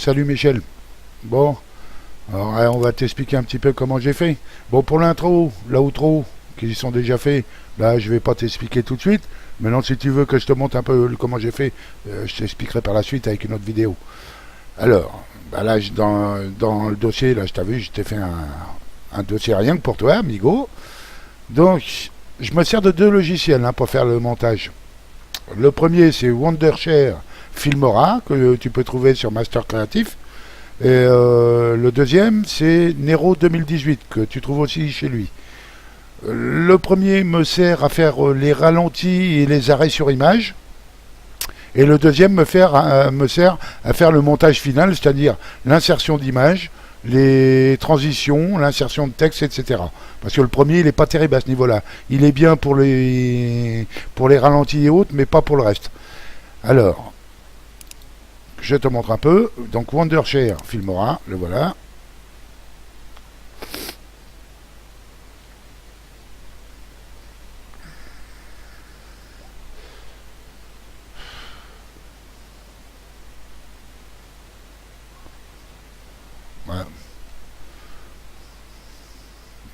Salut Michel. Bon, alors on va t'expliquer un petit peu comment j'ai fait. Bon, pour l'intro, l'outro, qui sont déjà faits, là je vais pas t'expliquer tout de suite. Maintenant, si tu veux que je te montre un peu comment j'ai fait, je t'expliquerai par la suite avec une autre vidéo. Alors, bah là, dans le dossier, là, je t'ai vu, je t'ai fait un dossier rien que pour toi, amigo. Donc, je me sers de deux logiciels pour faire le montage. Le premier, c'est Wondershare Filmora, que tu peux trouver sur Master Creatif. Et le deuxième, c'est Nero 2018, que tu trouves aussi chez lui. Le premier me sert à faire les ralentis et les arrêts sur image. Et le deuxième me sert à faire le montage final, c'est-à-dire l'insertion d'image, les transitions, l'insertion de texte, etc. Parce que le premier, il n'est pas terrible à ce niveau-là. Il est bien pour les ralentis et autres, mais pas pour le reste. Alors, je te montre un peu. Donc, Wondershare Filmora, le voilà. Voilà.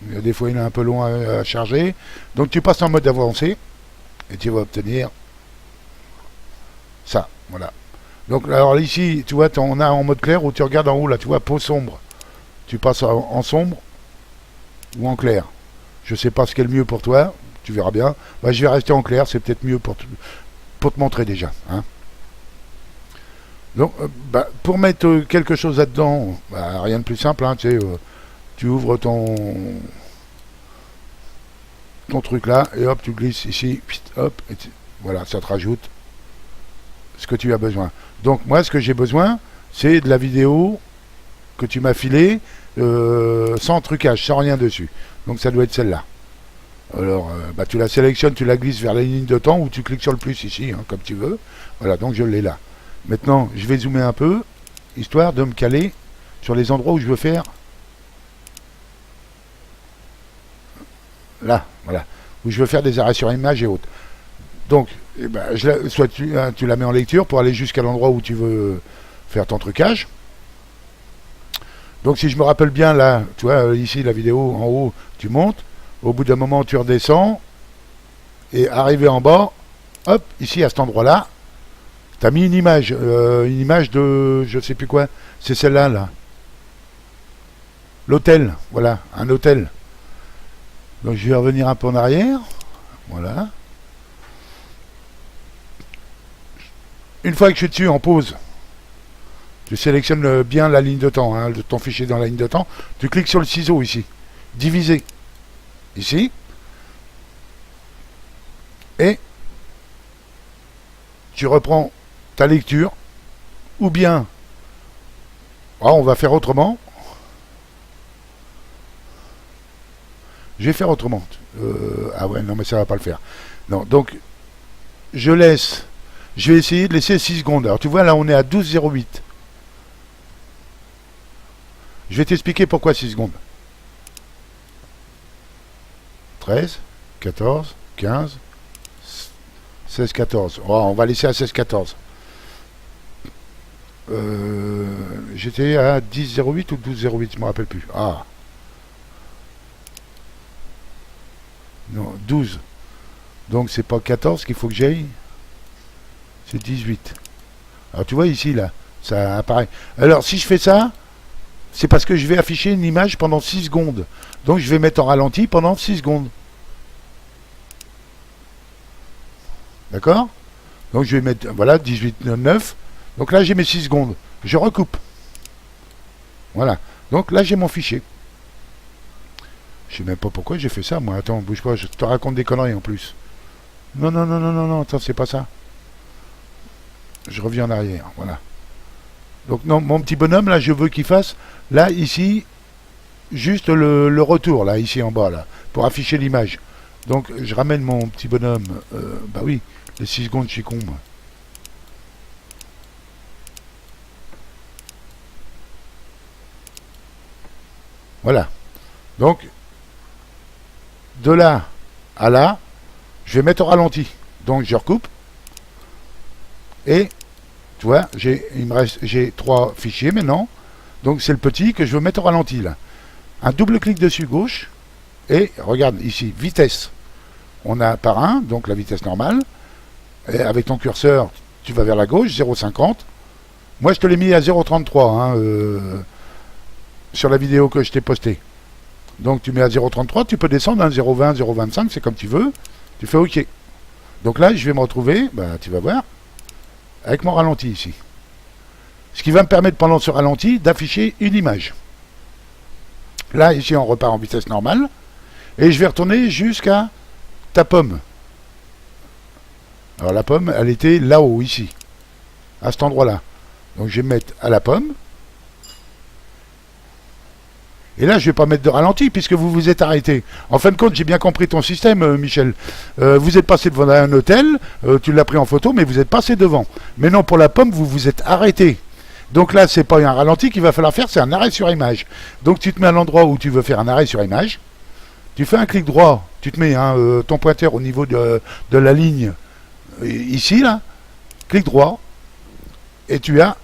Des fois, il est un peu long à charger. Donc, tu passes en mode avancé et tu vas obtenir ça. Voilà. Donc, alors ici, tu vois, on a en mode clair où tu regardes en haut, là, tu vois, peau sombre. Tu passes en sombre ou en clair. Je sais pas ce qui est le mieux pour toi. Tu verras bien. Bah, je vais rester en clair, c'est peut-être mieux pour te montrer déjà. Hein. Donc, bah, pour mettre quelque chose là-dedans, bah, rien de plus simple. Hein, tu ouvres ton truc là et hop, tu glisses ici. Hop, voilà, ça te rajoute ce que tu as besoin. Donc, moi, ce que j'ai besoin, c'est de la vidéo que tu m'as filée sans trucage, sans rien dessus. Donc, ça doit être celle-là. Alors, bah, tu la sélectionnes, tu la glisses vers la ligne de temps ou tu cliques sur le plus ici, hein, comme tu veux. Voilà, donc je l'ai là. Maintenant, je vais zoomer un peu, histoire de me caler sur les endroits où je veux faire. Là, voilà. Où je veux faire des arrêts sur image et autres. Donc, eh ben, soit tu la mets en lecture pour aller jusqu'à l'endroit où tu veux faire ton trucage. Donc, si je me rappelle bien, là, tu vois, ici, la vidéo, en haut, tu montes. Au bout d'un moment, tu redescends. Et arrivé en bas, hop, ici, à cet endroit-là, tu as mis une image de, je sais plus quoi. C'est celle-là, là. L'hôtel, voilà, un hôtel. Donc, je vais revenir un peu en arrière. Voilà. Une fois que je suis dessus, en pause, tu sélectionnes bien la ligne de temps, hein, ton fichier dans la ligne de temps. Tu cliques sur le ciseau ici. Diviser. Ici. Et tu reprends ta lecture. Ou bien, on va faire autrement. Je vais faire autrement. Ah ouais, non, mais ça va pas le faire. Non, donc, je laisse. Je vais essayer de laisser 6 secondes. Alors, tu vois, là, on est à 12,08. Je vais t'expliquer pourquoi 6 secondes. 13, 14, 15, 16, 14. Oh, on va laisser à 16, 14. J'étais à 10,08 ou 12,08, je me rappelle plus. Ah. Non, 12. Donc, c'est pas 14 qu'il faut que j'aille. C'est 18. Alors, tu vois ici, là, ça apparaît. Alors, si je fais ça, c'est parce que je vais afficher une image pendant 6 secondes. Donc, je vais mettre en ralenti pendant 6 secondes. D'accord? Donc, je vais mettre, voilà, 18, 9. Donc là, j'ai mes 6 secondes. Je recoupe. Voilà. Donc là, j'ai mon fichier. Je sais même pas pourquoi j'ai fait ça, moi. Attends, bouge pas, je te raconte des conneries en plus. Non, non, non, non, non, non, attends, c'est pas ça. Je reviens en arrière, voilà. Donc non, mon petit bonhomme, là, je veux qu'il fasse, là, ici, juste le retour, là, ici en bas, là, pour afficher l'image. Donc, je ramène mon petit bonhomme, bah oui, les 6 secondes, je suis con, moi. Voilà. Donc, de là à là, je vais mettre au ralenti. Donc, je recoupe. Et Tu vois, j'ai 3 fichiers maintenant. Donc c'est le petit que je veux mettre au ralenti là. Un double clic dessus gauche. Et regarde ici, vitesse. On a par 1, donc la vitesse normale. Et avec ton curseur, tu vas vers la gauche, 0,50. Moi je te l'ai mis à 0,33 hein, sur la vidéo que je t'ai postée. Donc tu mets à 0,33, tu peux descendre à 0,20, 0,25, c'est comme tu veux. Tu fais OK. Donc là, je vais me retrouver, bah, tu vas voir, avec mon ralenti ici. Ce qui va me permettre pendant ce ralenti d'afficher une image. Là, ici, on repart en vitesse normale. Et je vais retourner jusqu'à ta pomme. Alors la pomme, elle était là-haut, ici. À cet endroit-là. Donc je vais me mettre à la pomme. Et là, je ne vais pas mettre de ralenti puisque vous vous êtes arrêté. En fin de compte, j'ai bien compris ton système, Michel. Vous êtes passé devant un hôtel, tu l'as pris en photo, mais vous êtes passé devant. Mais non, pour la pomme, vous vous êtes arrêté. Donc là, c'est pas un ralenti qu'il va falloir faire, c'est un arrêt sur image. Donc tu te mets à l'endroit où tu veux faire un arrêt sur image. Tu fais un clic droit, tu te mets ton pointeur au niveau de la ligne, ici, là. Clic droit. Et tu as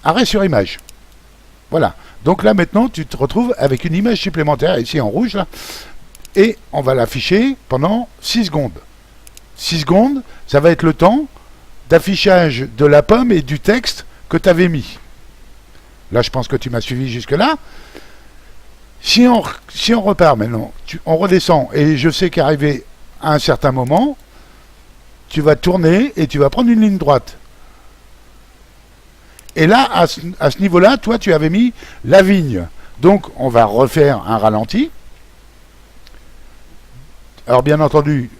arrêt sur image. Voilà. Donc là, maintenant, tu te retrouves avec une image supplémentaire, ici en rouge, là. Et on va l'afficher pendant 6 secondes. 6 secondes, ça va être le temps d'affichage de la pomme et du texte que tu avais mis. Là, je pense que tu m'as suivi jusque-là. Si on repart maintenant, on redescend, et je sais qu'arrivé à un certain moment, tu vas tourner et tu vas prendre une ligne droite. Et là, à ce niveau-là, toi, tu avais mis la vigne. Donc, on va refaire un ralenti. Alors, bien entendu,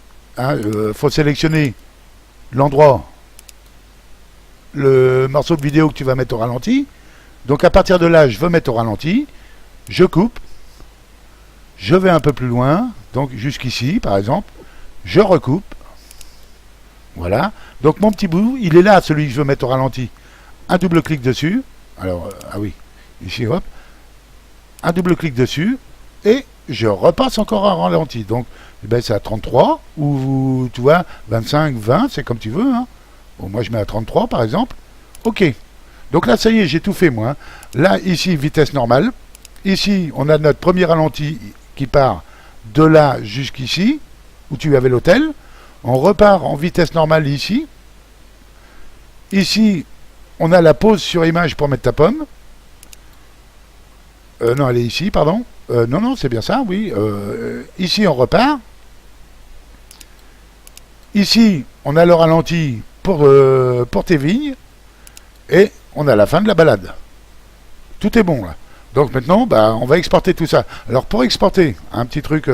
faut sélectionner l'endroit, le morceau de vidéo que tu vas mettre au ralenti. Donc, à partir de là, je veux mettre au ralenti. Je coupe. Je vais un peu plus loin. Donc, jusqu'ici, par exemple. Je recoupe. Voilà. Donc, mon petit bout, il est là, celui que je veux mettre au ralenti. Un double clic dessus. Alors, ah oui, ici, hop. Un double clic dessus. Et je repasse encore en ralenti. Donc, ben, c'est à 33. Ou, tu vois, 25, 20, c'est comme tu veux. Hein. Bon, moi, je mets à 33, par exemple. OK. Donc là, ça y est, j'ai tout fait, moi. Là, ici, vitesse normale. Ici, on a notre premier ralenti qui part de là jusqu'ici, où tu avais l'hôtel. On repart en vitesse normale ici. Ici, on a la pause sur image pour mettre ta pomme. Non, elle est ici, pardon. Non, c'est bien ça, oui. Ici, on repart. Ici, on a le ralenti pour tes vignes. Et on a la fin de la balade. Tout est bon, là. Donc maintenant, bah, on va exporter tout ça. Alors pour exporter, un petit truc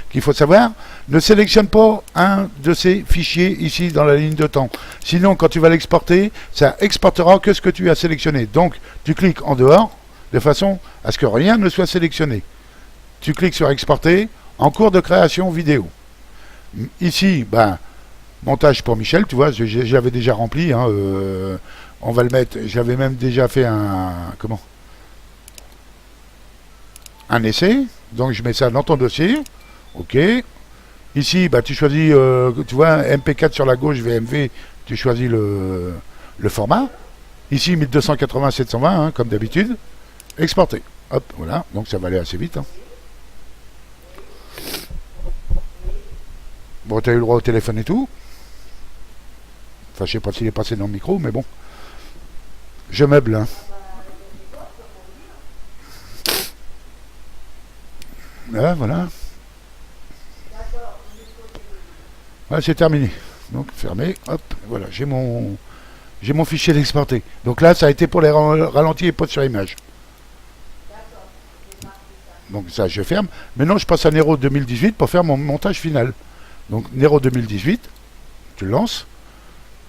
qu'il faut savoir, ne sélectionne pas un de ces fichiers ici dans la ligne de temps. Sinon, quand tu vas l'exporter, ça exportera que ce que tu as sélectionné. Donc, tu cliques en dehors, de façon à ce que rien ne soit sélectionné. Tu cliques sur exporter, en cours de création vidéo. Ici, bah, montage pour Michel, tu vois, j'avais déjà rempli. Hein, on va le mettre, j'avais même déjà fait un essai, donc je mets ça dans ton dossier. OK. Ici, bah, tu choisis, tu vois, MP4 sur la gauche, VMV, tu choisis le format. Ici, 1280-720, hein, comme d'habitude. Exporter. Hop, voilà. Donc ça va aller assez vite. Hein. Bon, tu as eu le droit au téléphone et tout. Enfin, je sais pas s'il est passé dans le micro, mais bon. Je meuble. Hein. Là, voilà. Voilà, c'est terminé. Donc, fermé. Hop, voilà. J'ai mon fichier d'exporté. Donc là, ça a été pour les ralentis et pas sur image. Donc ça, je ferme. Maintenant, je passe à Nero 2018 pour faire mon montage final. Donc, Nero 2018, tu le lances.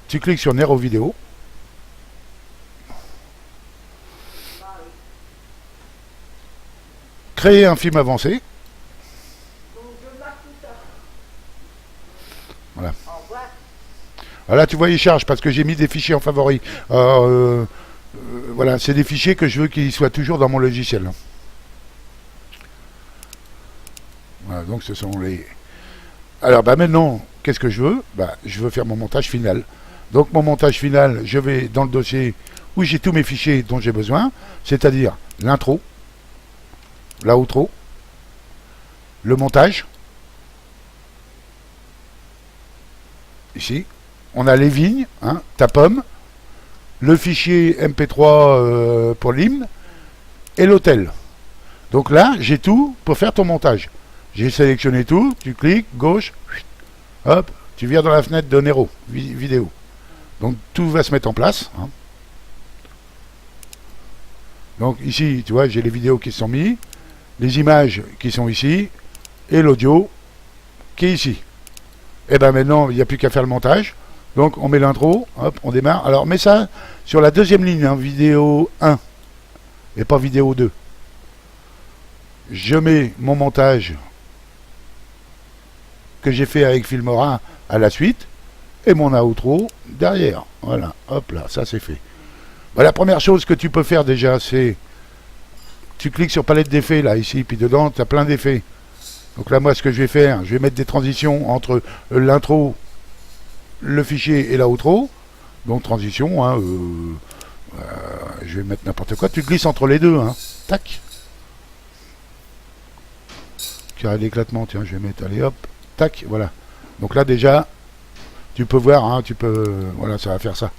Tu cliques sur Nero vidéo. Créer un film avancé. Voilà. Voilà, tu vois, il charge parce que j'ai mis des fichiers en favori. Voilà, c'est des fichiers que je veux qu'ils soient toujours dans mon logiciel. Voilà, donc ce sont les... Alors, bah maintenant, qu'est-ce que je veux? Bah, je veux faire mon montage final. Donc mon montage final, je vais dans le dossier où j'ai tous mes fichiers dont j'ai besoin, c'est-à-dire l'intro, l'outro, le montage. Ici, on a les vignes, hein, ta pomme, le fichier MP3 pour l'hymne et l'hôtel. Donc là, j'ai tout pour faire ton montage. J'ai sélectionné tout, tu cliques, gauche, hop, tu viens dans la fenêtre de Nero, vidéo. Donc tout va se mettre en place. Hein. Donc ici, tu vois, j'ai les vidéos qui sont mises, les images qui sont ici, et l'audio qui est ici. Et bien maintenant, il n'y a plus qu'à faire le montage. Donc on met l'intro, hop, on démarre. Alors mets ça sur la deuxième ligne, hein, vidéo 1, et pas vidéo 2. Je mets mon montage que j'ai fait avec Filmora à la suite, et mon outro derrière. Voilà, hop là, ça c'est fait. Bah, la première chose que tu peux faire déjà, c'est tu cliques sur palette d'effets là, ici, puis dedans, tu as plein d'effets. Donc là, moi, ce que je vais faire, je vais mettre des transitions entre l'intro, le fichier et l'outro. Donc transition, hein, je vais mettre n'importe quoi. Tu glisses entre les deux, hein. Tac. Carré d'éclatement, tiens, je vais mettre, allez hop, tac, voilà. Donc là déjà, tu peux voir, hein, tu peux, voilà, ça va faire ça.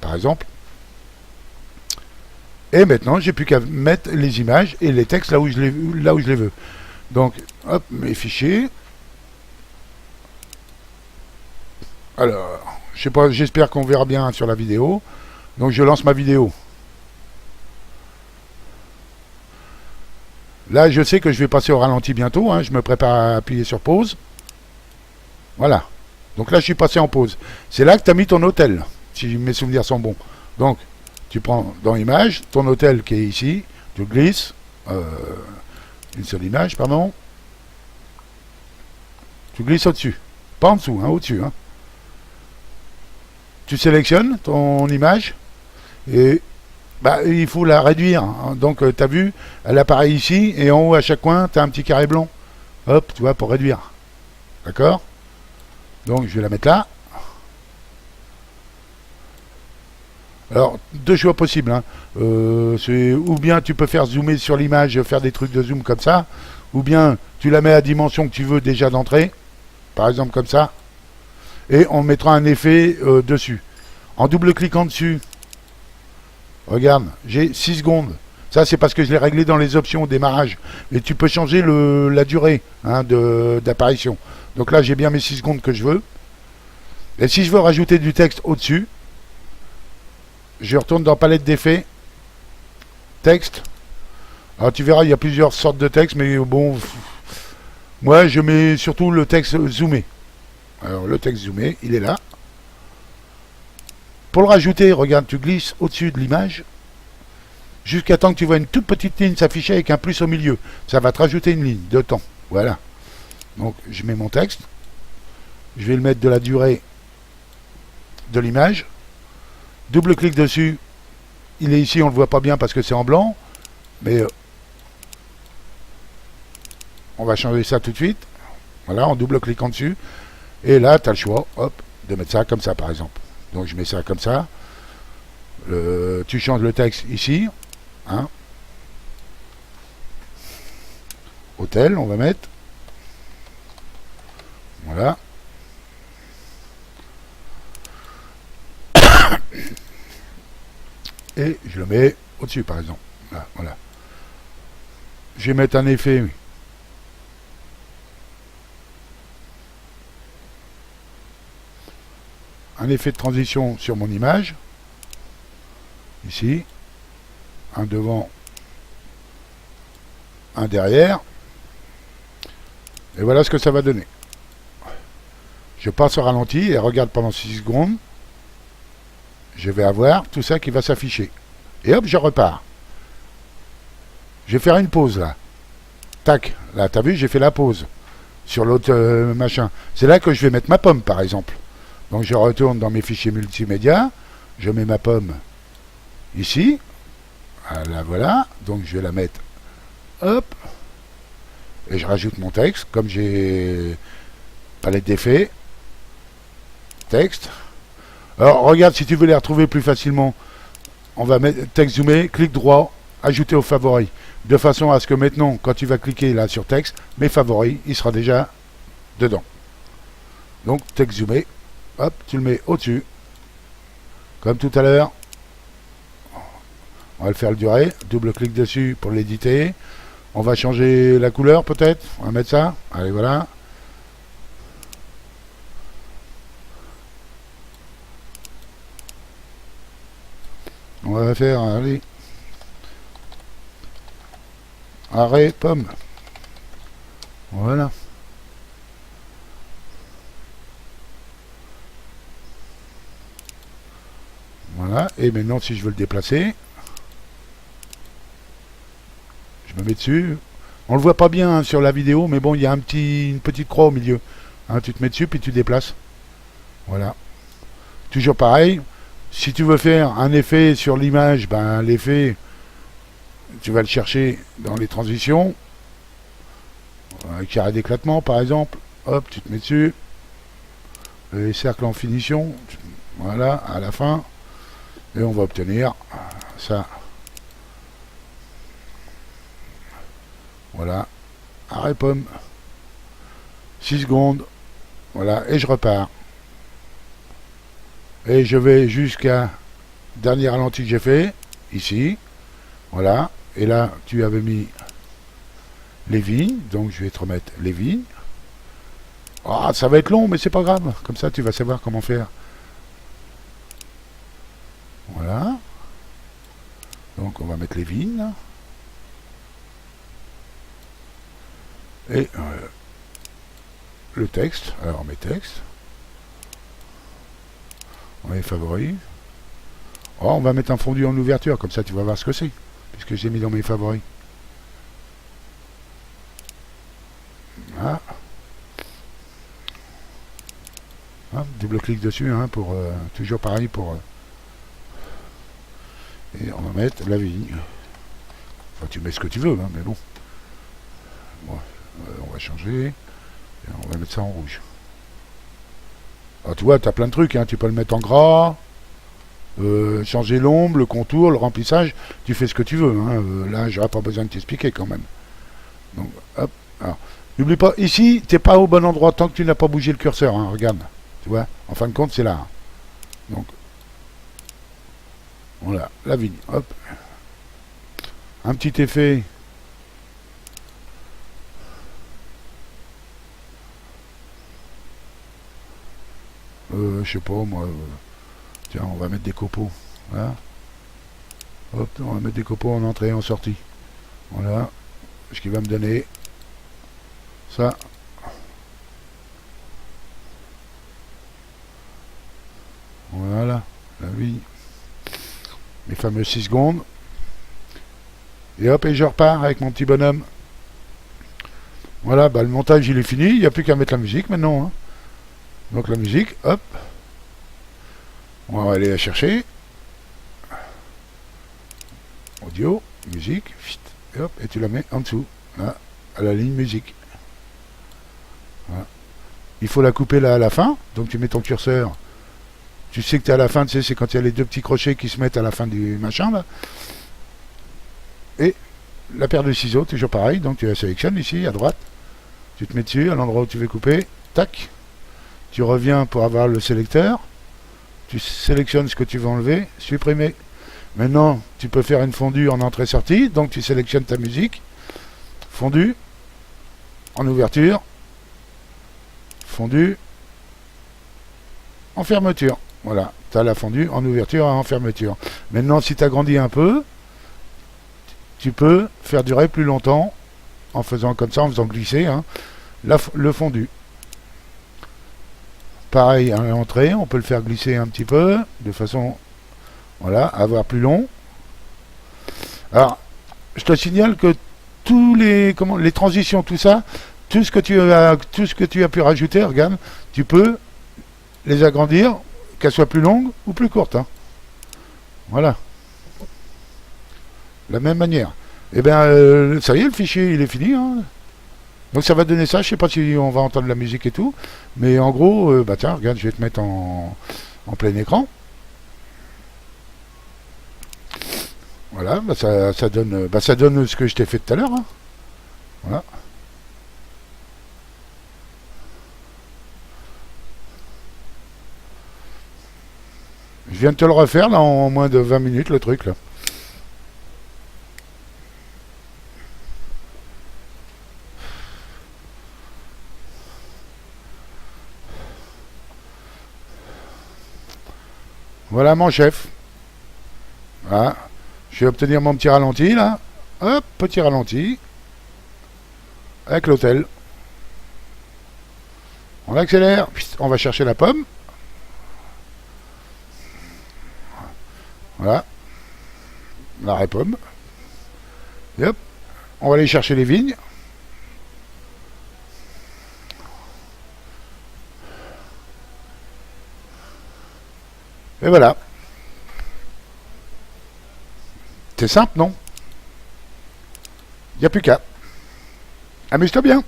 Par exemple. Et maintenant, j'ai plus qu'à mettre les images et les textes là où je les veux. Donc, hop, mes fichiers. Alors, je sais pas, j'espère qu'on verra bien sur la vidéo. Donc, je lance ma vidéo. Là, je sais que je vais passer au ralenti bientôt. Hein, je me prépare à appuyer sur pause. Voilà. Donc là, je suis passé en pause. C'est là que tu as mis ton hôtel, si mes souvenirs sont bons. Donc, tu prends dans Images, ton hôtel qui est ici, tu glisses, une seule image, pardon. Tu glisses au-dessus. Pas en dessous, hein, au-dessus. Hein. Tu sélectionnes ton image et bah, il faut la réduire. Hein. Donc, tu as vu, elle apparaît ici et en haut, à chaque coin, tu as un petit carré blanc. Hop, tu vois, pour réduire. D'accord? Donc, je vais la mettre là. Alors, deux choix possibles. Hein. Ou bien tu peux faire zoomer sur l'image, faire des trucs de zoom comme ça, ou bien tu la mets à dimension que tu veux déjà d'entrée, par exemple comme ça, et on mettra un effet dessus. En double-cliquant dessus, regarde, j'ai 6 secondes. Ça, c'est parce que je l'ai réglé dans les options au démarrage. Et tu peux changer la durée hein, d'apparition. Donc là, j'ai bien mes 6 secondes que je veux. Et si je veux rajouter du texte au-dessus, je retourne dans palette d'effets, texte. Alors tu verras, il y a plusieurs sortes de texte, mais bon, moi je mets surtout le texte zoomé. Alors le texte zoomé, il est là. Pour le rajouter, regarde, tu glisses au-dessus de l'image, jusqu'à temps que tu vois une toute petite ligne s'afficher avec un plus au milieu. Ça va te rajouter une ligne de temps. Voilà. Donc je mets mon texte. Je vais le mettre de la durée de l'image. Double-clic dessus. Il est ici, on ne le voit pas bien parce que c'est en blanc. Mais on va changer ça tout de suite. Voilà, en double-cliquant dessus. Et là, tu as le choix, hop, de mettre ça comme ça, par exemple. Donc je mets ça comme ça. Tu changes le texte ici. Hein. Hôtel, on va mettre. Voilà. Et je le mets au-dessus, par exemple. Là, voilà. Je vais mettre un effet. Un effet de transition sur mon image. Ici. Un devant. Un derrière. Et voilà ce que ça va donner. Je passe au ralenti et regarde pendant 6 secondes. Je vais avoir tout ça qui va s'afficher. Et hop, je repars. Je vais faire une pause là. Tac, là, t'as vu, j'ai fait la pause sur l'autre machin. C'est là que je vais mettre ma pomme, par exemple. Donc je retourne dans mes fichiers multimédia. Je mets ma pomme ici. Là, voilà. Donc je vais la mettre. Hop. Et je rajoute mon texte. Comme j'ai palette d'effets. Texte. Alors regarde, si tu veux les retrouver plus facilement, on va mettre texte zoomé, clic droit, ajouter aux favoris. De façon à ce que maintenant, quand tu vas cliquer là sur texte, mes favoris, il sera déjà dedans. Donc texte zoomé, hop, tu le mets au-dessus. Comme tout à l'heure. On va le faire le durer. Double clic dessus pour l'éditer. On va changer la couleur peut-être. On va mettre ça. Allez, voilà. On va faire, allez. Arrêt, pomme. Voilà. Voilà. Et maintenant, si je veux le déplacer, je me mets dessus. On le voit pas bien hein, sur la vidéo, mais bon, il y a une petite croix au milieu. Hein, tu te mets dessus, puis tu déplaces. Voilà. Toujours pareil. Si tu veux faire un effet sur l'image, ben l'effet, tu vas le chercher dans les transitions. Un carré d'éclatement, par exemple. Hop, tu te mets dessus. Les cercles en finition. Voilà, à la fin. Et on va obtenir ça. Voilà. Arrêt pomme. 6 secondes. Voilà, et je repars. Et je vais jusqu'à dernier ralenti que j'ai fait, ici. Voilà. Et là, tu avais mis les vignes, donc je vais te remettre les vignes. Ah, ça va être long, mais c'est pas grave. Comme ça, tu vas savoir comment faire. Voilà. Donc, on va mettre les vignes. Là. Et le texte. Alors, mes textes. On va les favoris. Oh, on va mettre un fondu en ouverture, comme ça tu vas voir ce que c'est, puisque j'ai mis dans mes favoris. Voilà. Hein, double clic dessus, hein, pour toujours pareil pour. Et on va mettre la vigne. Enfin, tu mets ce que tu veux, hein, mais bon. Bon, on va changer. Et on va mettre ça en rouge. Alors, tu vois, tu as plein de trucs, hein, tu peux le mettre en gras. Changer l'ombre, le contour, le remplissage, tu fais ce que tu veux. Hein. Là, j'aurais pas besoin de t'expliquer quand même. Donc, hop. Alors, n'oublie pas, ici, t'es pas au bon endroit tant que tu n'as pas bougé le curseur. Hein. Regarde, tu vois. En fin de compte, c'est là. Donc, voilà, la vigne. Hop. Un petit effet. Je sais pas, moi. Tiens, on va mettre des copeaux. Voilà. Hop, on va mettre des copeaux en entrée et en sortie. Voilà. Ce qui va me donner ça. Voilà. La vie. Mes fameux 6 secondes. Et hop, et je repars avec mon petit bonhomme. Voilà, bah, le montage il est fini. Il n'y a plus qu'à mettre la musique maintenant. Hein. Donc la musique, hop. On va aller la chercher. Audio, musique, et hop, et tu la mets en dessous, là, à la ligne musique. Voilà. Il faut la couper là à la fin, donc tu mets ton curseur. Tu sais que tu es à la fin, tu sais, c'est quand il y a les deux petits crochets qui se mettent à la fin du machin là. Et la paire de ciseaux, toujours pareil, donc tu la sélectionnes ici à droite. Tu te mets dessus, à l'endroit où tu veux couper, tac. Tu reviens pour avoir le sélecteur. Tu sélectionnes ce que tu veux enlever, supprimer. Maintenant, tu peux faire une fondue en entrée-sortie, donc tu sélectionnes ta musique, fondue, en ouverture, fondue, en fermeture. Voilà, tu as la fondue en ouverture et en fermeture. Maintenant, si tu agrandis un peu, tu peux faire durer plus longtemps en faisant comme ça, en faisant glisser hein, le fondu. Pareil, à l'entrée, on peut le faire glisser un petit peu, de façon, voilà, à avoir plus long. Alors, je te signale que tous les transitions, tout ça, tout ce que tu as pu rajouter, regarde, tu peux les agrandir, qu'elles soient plus longues ou plus courtes. Hein. Voilà. De la même manière. Et bien, ça y est, le fichier, il est fini. Hein. Donc ça va donner ça, je sais pas si on va entendre la musique et tout, mais en gros, bah tiens, regarde, je vais te mettre en plein écran. Voilà, bah ça donne ce que je t'ai fait tout à l'heure. Hein. Voilà. Je viens de te le refaire là en moins de 20 minutes le truc là. Voilà mon chef. Voilà. Je vais obtenir mon petit ralenti là. Hop, petit ralenti. Avec l'hôtel. On accélère. On va chercher la pomme. Voilà. La pomme. Et hop. On va aller chercher les vignes. Et voilà. C'est simple, non? Il n'y a plus qu'à. Amuse-toi bien.